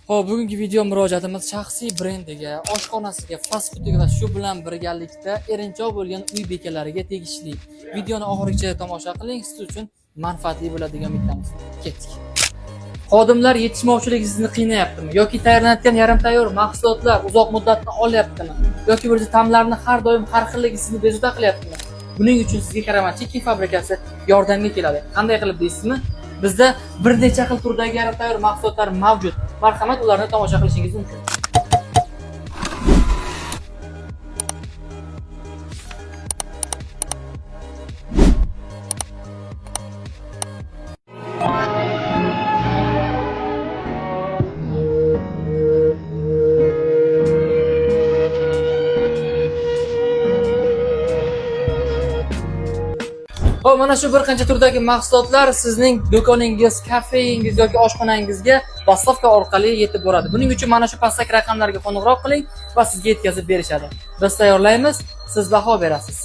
Xo'p, bugungi video murojaatimiz shaxsiy brendiga, oshxonasiga, fast foodiga va shu bilan birgalikda erinchoq bo'lgan uy bekalariga tegishli. Videoni oxirigacha tomosha qiling, siz uchun manfaatli bo'ladigan umiddamiz. Ketdik. Xodimlar yetishmovchiligi sizni qiynayaptimi yoki tayyorlanayotgan yarim tayyor mahsulotlar uzoq muddatni olyaptimi yoki bo'lsa ta'mlarni har doim har xilligi sizni bezovta qilyaptimi? Buning uchun sizga Karaman Chicken fabrikasi yordamga keladi. Qanday qilib deysizmi? Bizda bir necha xil turdagi yarim tayyor mahsulotlar mavjud. Marhamat, ularni tomosha qilishingiz mumkin. Hop, mana shu bir qancha turdagi mahsulotlar sizning do'koningiz, kafeingiz yoki oshxonangizga dostavka orqali yetib boradi. Buning uchun mana shu pastdagi raqamlarga qo'ng'iroq qiling va sizga yetkazib berishadi. Biz tayyorlaymiz, siz baho berasiz.